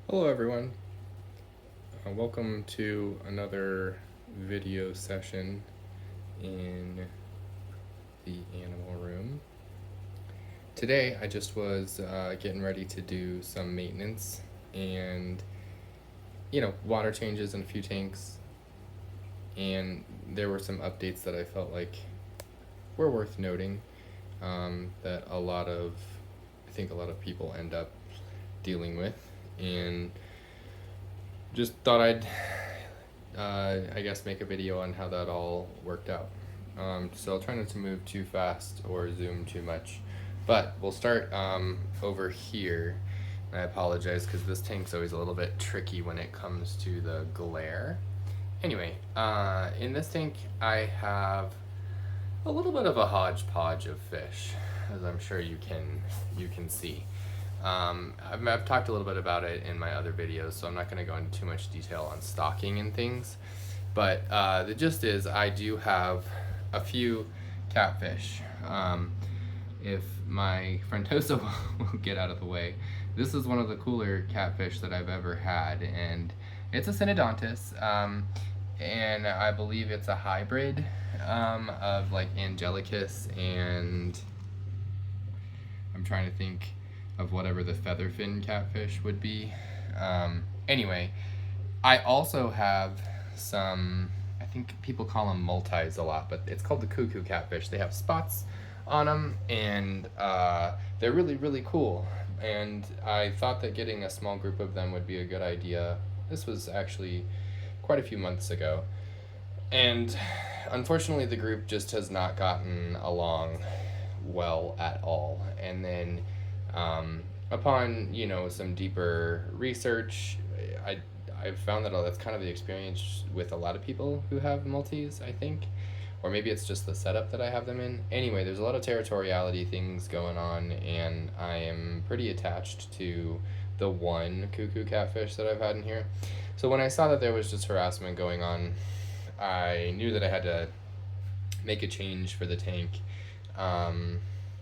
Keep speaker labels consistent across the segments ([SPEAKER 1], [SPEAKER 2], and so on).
[SPEAKER 1] Hello everyone, welcome to another video session in the animal room. Today I just was getting ready to do some maintenance and water changes in a few tanks, and there were some updates that I felt like were worth noting, that I think a lot of people end up dealing with, and just thought I'd I guess make a video on how that all worked out. So I'll try not to move too fast or zoom too much, but we'll start over here. And I apologize because this tank's always a little bit tricky when it comes to the glare. Anyway, in this tank I have a little bit of a hodgepodge of fish, as I'm sure you can see. I've talked a little bit about it in my other videos, so I'm not going to go into too much detail on stocking and things. But the gist is I do have a few catfish. If my friend Tosa will get out of the way, this is one of the cooler catfish that I've ever had, and it's a Synodontis, and I believe it's a hybrid of like Angelicus and I'm trying to think of whatever the featherfin catfish would be. Anyway, I also have some, I think people call them multis a lot, but it's called the cuckoo catfish. They have spots on them, and they're really, really cool. And I thought that getting a small group of them would be a good idea. This was actually quite a few months ago. And unfortunately, the group just has not gotten along well at all. And then upon some deeper research, I've found that that's kind of the experience with a lot of people who have multis, I think, or maybe it's just the setup that I have them in. Anyway, there's a lot of territoriality things going on, and I am pretty attached to the one cuckoo catfish that I've had in here. So when I saw that there was just harassment going on, I knew that I had to make a change for the tank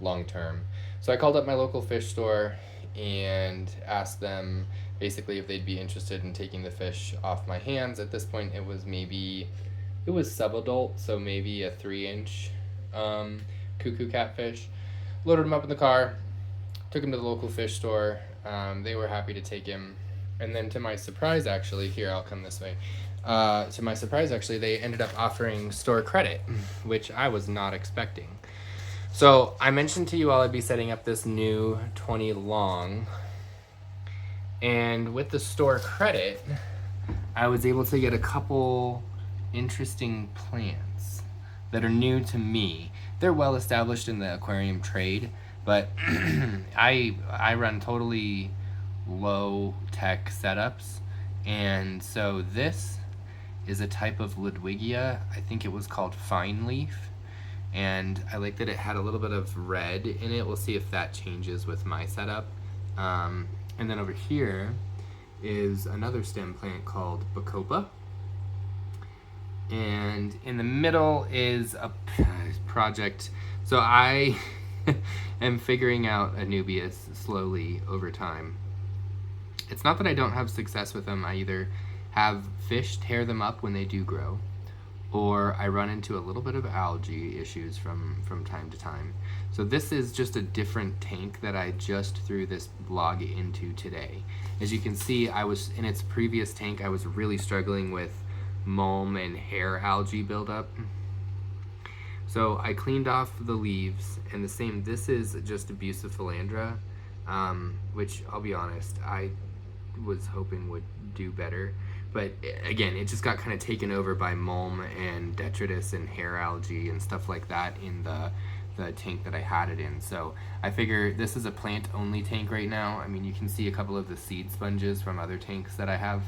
[SPEAKER 1] long term. So I called up my local fish store and asked them basically if they'd be interested in taking the fish off my hands. At this point it was subadult, so maybe a 3-inch cuckoo catfish. Loaded him up in the car, took him to the local fish store. They were happy to take him, and then to my surprise, actually, here, I'll come this way. To my surprise, actually, they ended up offering store credit, which I was not expecting. So I mentioned to you all I'd be setting up this new 20 long, and with the store credit, I was able to get a couple interesting plants that are new to me. They're well established in the aquarium trade, but I run totally low tech setups, and so this is a type of Ludwigia. I think it was called Fine Leaf, and I like that it had a little bit of red in it. We'll see if that changes with my setup. And then over here is another stem plant called Bacopa, and in the middle is a project. So I am figuring out Anubias slowly over time. It's not that I don't have success with them. I either have fish tear them up when they do grow, or I run into a little bit of algae issues from time to time. So this is just a different tank that I just threw this vlog into today. As you can see, I was in its previous tank, I was really struggling with mulm and hair algae buildup. So I cleaned off the leaves, and this is just a Bucephalandra, which I'll be honest, I was hoping would do better. But again, it just got kind of taken over by mulm and detritus and hair algae and stuff like that in the tank that I had it in. So I figure this is a plant-only tank right now. I mean, you can see a couple of the seed sponges from other tanks that I have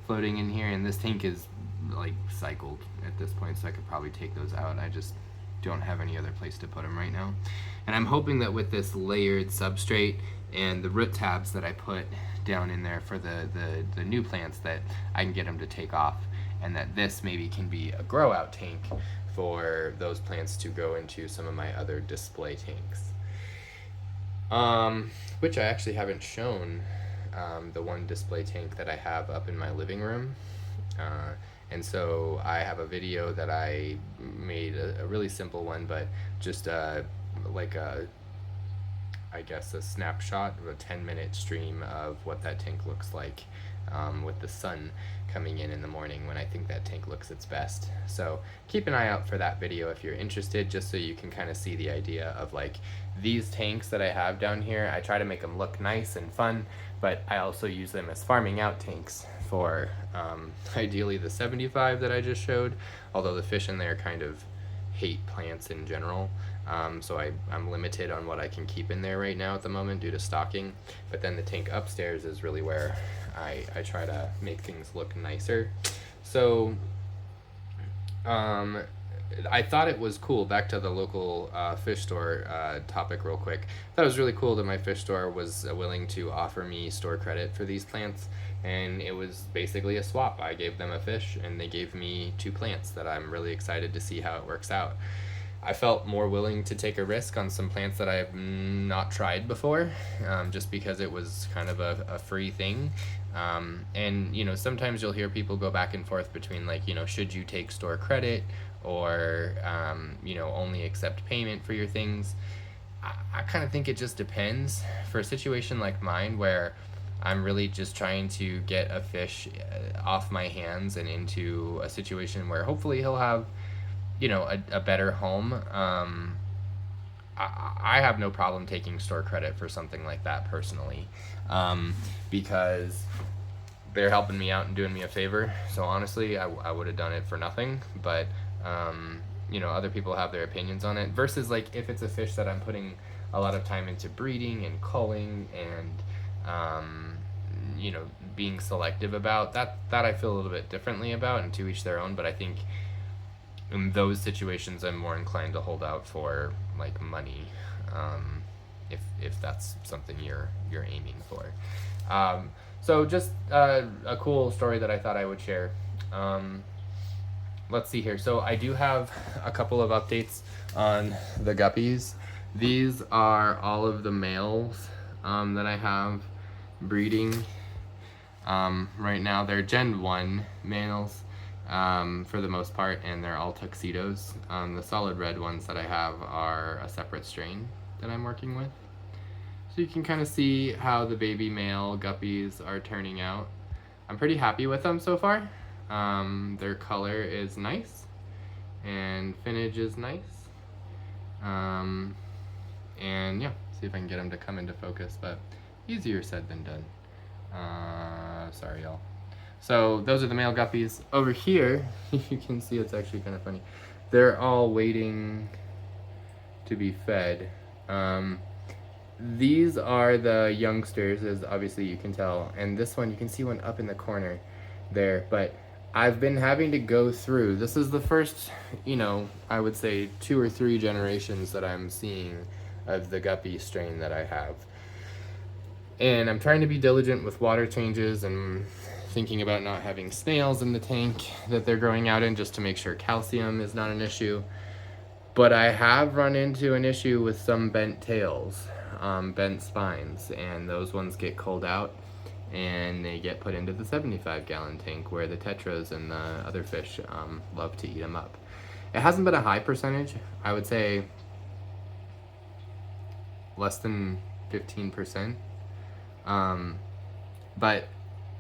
[SPEAKER 1] floating in here, and this tank is like cycled at this point, so I could probably take those out. I just don't have any other place to put them right now. And I'm hoping that with this layered substrate and the root tabs that I put down in there for the new plants, that I can get them to take off, and that this maybe can be a grow out tank for those plants to go into some of my other display tanks, which I actually haven't shown the one display tank that I have up in my living room. And so I have a video that I made, a really simple one, but just like a, I guess, a snapshot of a 10-minute stream of what that tank looks like with the sun coming in the morning when I think that tank looks its best. So keep an eye out for that video if you're interested, just so you can kind of see the idea of like these tanks that I have down here. I try to make them look nice and fun, but I also use them as farming out tanks for ideally the 75 that I just showed, although the fish in there kind of hate plants in general. So I'm limited on what I can keep in there right now at the moment due to stocking. But then the tank upstairs is really where I try to make things look nicer. So I thought it was cool, back to the local fish store topic real quick. I thought it was really cool that my fish store was willing to offer me store credit for these plants. And it was basically a swap. I gave them a fish and they gave me 2 plants that I'm really excited to see how it works out. I felt more willing to take a risk on some plants that I have not tried before, just because it was kind of a free thing. And, you know, sometimes you'll hear people go back and forth between like, you know, should you take store credit or, you know, only accept payment for your things. I kind of think it just depends. For a situation like mine where I'm really just trying to get a fish off my hands and into a situation where hopefully he'll have, you know, a better home. I have no problem taking store credit for something like that personally, because they're helping me out and doing me a favor. So honestly, I would have done it for nothing, but you know, other people have their opinions on it, versus like if it's a fish that I'm putting a lot of time into breeding and culling and you know, being selective about that I feel a little bit differently about, and to each their own. But I think in those situations I'm more inclined to hold out for like money, if that's something you're aiming for. So just a cool story that I thought I would share. Let's see here. So I do have a couple of updates on the guppies. These are all of the males that I have breeding. Right now they're Gen 1 males for the most part, and they're all tuxedos. The solid red ones that I have are a separate strain that I'm working with. So you can kind of see how the baby male guppies are turning out. I'm pretty happy with them so far. Their color is nice and finnage is nice. And yeah, see if I can get them to come into focus, but easier said than done. Sorry y'all. So those are the male guppies. Over here, you can see it's actually kind of funny. They're all waiting to be fed. These are the youngsters, as obviously you can tell. And this one, you can see one up in the corner there. But I've been having to go through, this is the first, you know, I would say 2 or 3 generations that I'm seeing of the guppy strain that I have. And I'm trying to be diligent with water changes and thinking about not having snails in the tank that they're growing out in, just to make sure calcium is not an issue. But I have run into an issue with some bent tails, bent spines, and those ones get culled out and they get put into the 75-gallon tank where the tetras and the other fish love to eat them up. It hasn't been a high percentage. I would say less than 15%. But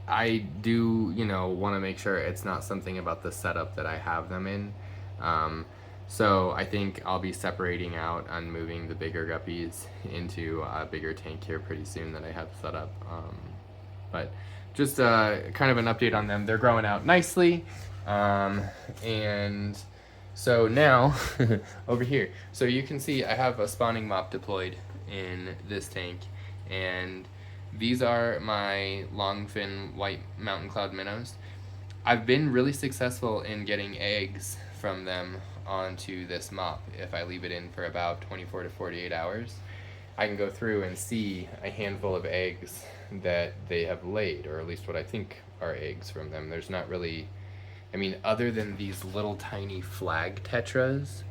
[SPEAKER 1] I do, you know, want to make sure it's not something about the setup that I have them in. So I think I'll be separating out and moving the bigger guppies into a bigger tank here pretty soon that I have set up. But just kind of an update on them. They're growing out nicely. And so now, over here, so you can see I have a spawning mop deployed in this tank. And these are my longfin white mountain cloud minnows. I've been really successful in getting eggs from them onto this mop. If I leave it in for about 24 to 48 hours, I can go through and see a handful of eggs that they have laid, or at least what I think are eggs from them. There's not really, I mean, other than these little tiny flag tetras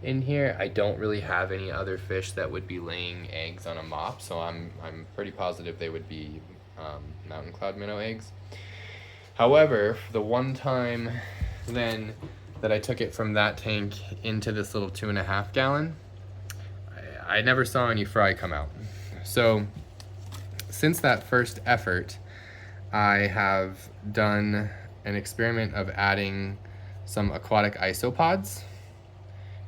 [SPEAKER 1] in here, I don't really have any other fish that would be laying eggs on a mop, so I'm pretty positive they would be mountain cloud minnow eggs. However, the one time then that I took it from that tank into this little 2.5 gallon, I never saw any fry come out. So since that first effort, I have done an experiment of adding some aquatic isopods,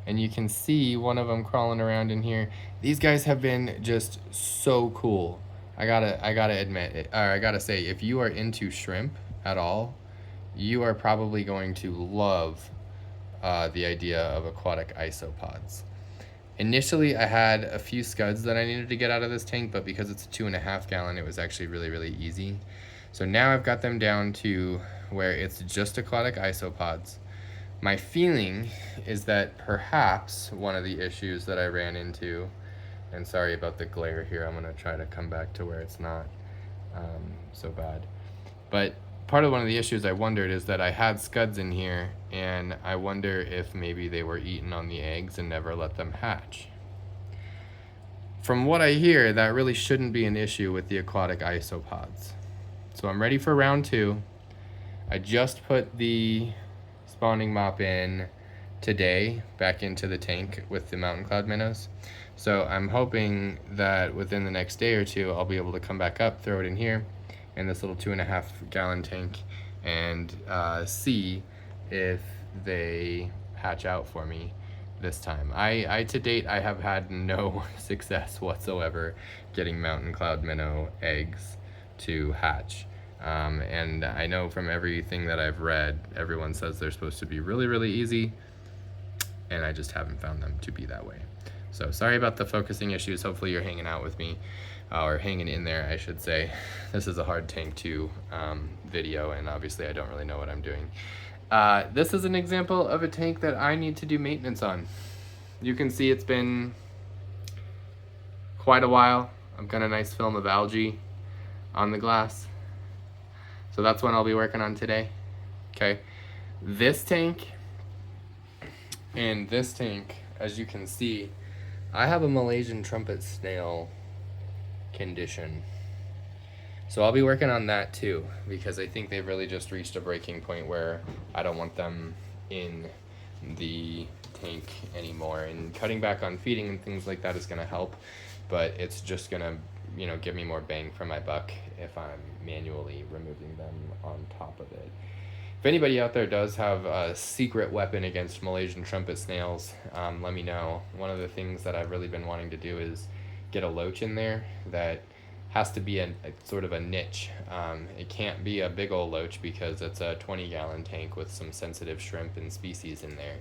[SPEAKER 1] and you can see one of them crawling around in here. These guys have been just so cool. I gotta admit it, or I gotta say, if you are into shrimp at all, you are probably going to love the idea of aquatic isopods. Initially, I had a few scuds that I needed to get out of this tank, but because it's a 2.5 gallon, it was actually really, really easy. So now I've got them down to where it's just aquatic isopods. My feeling is that perhaps one of the issues that I ran into, and sorry about the glare here, I'm gonna try to come back to where it's not so bad. But part of one of the issues I wondered is that I had scuds in here, and I wonder if maybe they were eaten on the eggs and never let them hatch. From what I hear, that really shouldn't be an issue with the aquatic isopods. So I'm ready for round 2. I just put the spawning mop in today back into the tank with the mountain cloud minnows. So I'm hoping that within the next day or two, I'll be able to come back up, throw it in here in this little 2.5 gallon tank, and see if they hatch out for me this time. I to date, I have had no success whatsoever getting mountain cloud minnow eggs to hatch. And I know from everything that I've read, everyone says they're supposed to be really, really easy, and I just haven't found them to be that way. So sorry about the focusing issues. Hopefully you're hanging out with me, or hanging in there, I should say. This is a hard tank to video, and obviously I don't really know what I'm doing. This is an example of a tank that I need to do maintenance on. You can see it's been quite a while. I've got a nice film of algae on the glass. So that's what I'll be working on today. Okay. This tank and this tank, as you can see, I have a Malaysian trumpet snail condition. So I'll be working on that too, because I think they've really just reached a breaking point where I don't want them in the tank anymore. And cutting back on feeding and things like that is going to help, but it's just going to, you know, give me more bang for my buck if I'm manually removing them on top of it. If anybody out there does have a secret weapon against Malaysian trumpet snails, let me know. One of the things that I've really been wanting to do is get a loach in there that has to be a sort of a niche. It can't be a big old loach because it's a 20-gallon tank with some sensitive shrimp and species in there.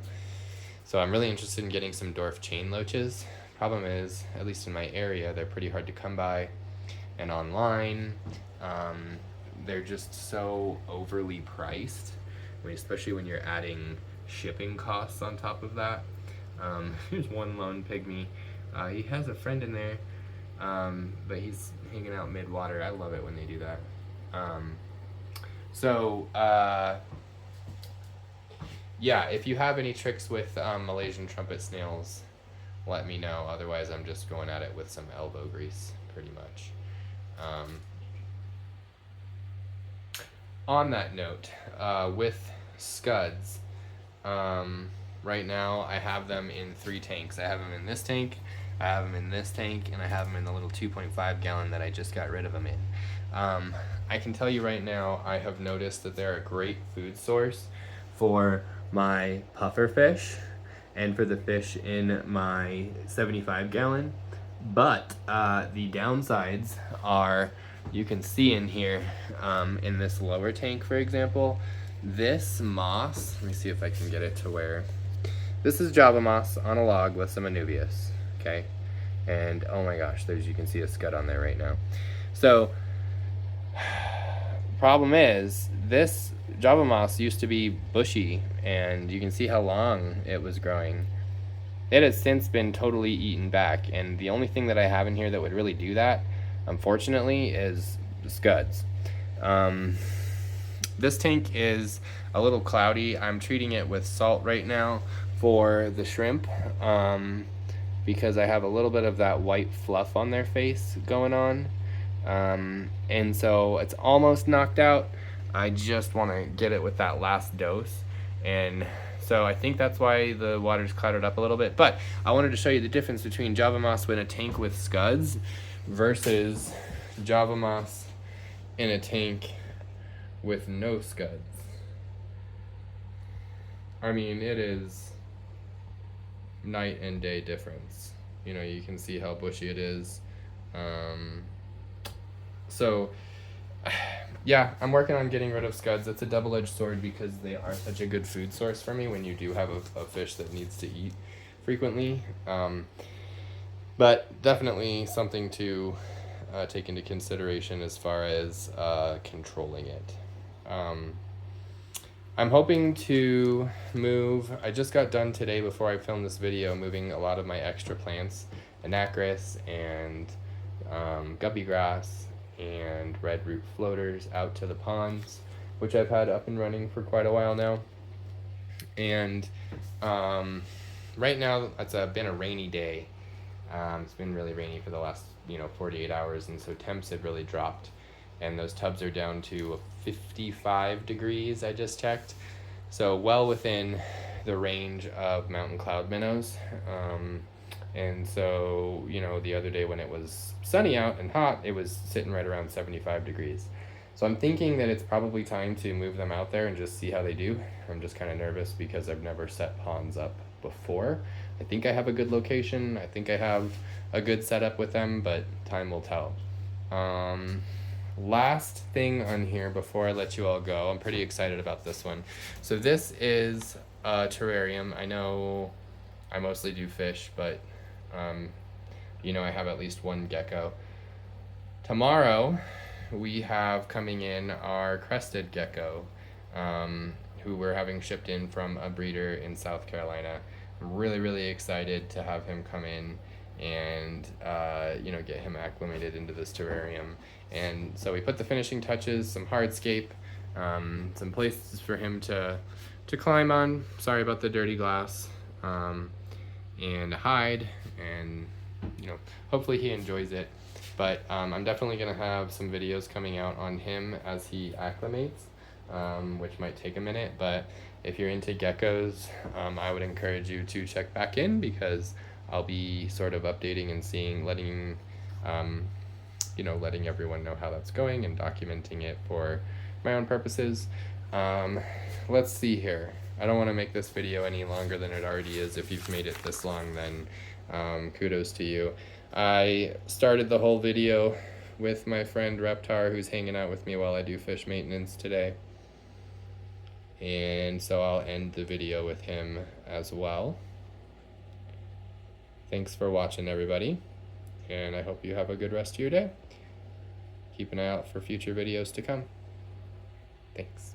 [SPEAKER 1] So I'm really interested in getting some dwarf chain loaches. Problem is, at least in my area, they're pretty hard to come by, and online they're just so overly priced. I mean, especially when you're adding shipping costs on top of that. Here's one lone pygmy. He has a friend in there, but he's hanging out mid-water. I love it when they do that. Yeah, if you have any tricks with Malaysian trumpet snails, let me know. Otherwise, I'm just going at it with some elbow grease, pretty much. On that note, with scuds, right now I have them in 3 tanks. I have them in this tank, I have them in this tank, and I have them in the little 2.5 gallon that I just got rid of them in. I can tell you right now, I have noticed that they're a great food source for my puffer fish and for the fish in my 75 gallon. But the downsides are, you can see in here, in this lower tank, for example, this moss, let me see if I can get it to where, this is Java moss on a log with some anubias, okay? And oh my gosh, there's, you can see a scud on there right now. So, problem is, this Java moss used to be bushy, and you can see how long it was growing. It has since been totally eaten back, and the only thing that I have in here that would really do that, unfortunately, is scuds. This tank is a little cloudy. I'm treating it with salt right now for the shrimp, because I have a little bit of that white fluff on their face going on, And so it's almost knocked out. I just want to get it with that last dose. And so I think that's why the water's clouded up a little bit. But I wanted to show you the difference between Java moss in a tank with scuds versus Java moss in a tank with no scuds. I mean, it is night and day difference. You know, you can see how bushy it is. So yeah, I'm working on getting rid of scuds. It's a double-edged sword because they are such a good food source for me when you do have a fish that needs to eat frequently. But definitely something to take into consideration as far as controlling it. I'm hoping to move, I just got done today before I filmed this video, moving a lot of my extra plants, anacris and guppy grass and red root floaters out to the ponds, which I've had up and running for quite a while now. And right now it's been a rainy day. It's been really rainy for the last 48 hours, and so temps have really dropped, and those tubs are down to 55 degrees. I just checked, so well within the range of mountain cloud minnows. And so the other day when it was sunny out and hot, it was sitting right around 75 degrees. So I'm thinking that it's probably time to move them out there and just see how they do. I'm just kind of nervous because I've never set ponds up before. I think I have a good location. I think I have a good setup with them, but time will tell. Last thing on here before I let you all go, I'm pretty excited about this one. So this is a terrarium. I know I mostly do fish, but I have at least one gecko. Tomorrow we have coming in our crested gecko, who we're having shipped in from a breeder in South Carolina. I'm really, really excited to have him come in and get him acclimated into this terrarium. And so we put the finishing touches, some hardscape, some places for him to climb on. Sorry about the dirty glass. And hide, and hopefully he enjoys it. But I'm definitely gonna have some videos coming out on him as he acclimates, which might take a minute, but if you're into geckos, I would encourage you to check back in, because I'll be sort of updating and letting everyone know how that's going and documenting it for my own purposes. Let's see here. I don't want to make this video any longer than it already is. If you've made it this long, then kudos to you. I started the whole video with my friend Reptar, who's hanging out with me while I do fish maintenance today. And so I'll end the video with him as well. Thanks for watching, everybody. And I hope you have a good rest of your day. Keep an eye out for future videos to come. Thanks.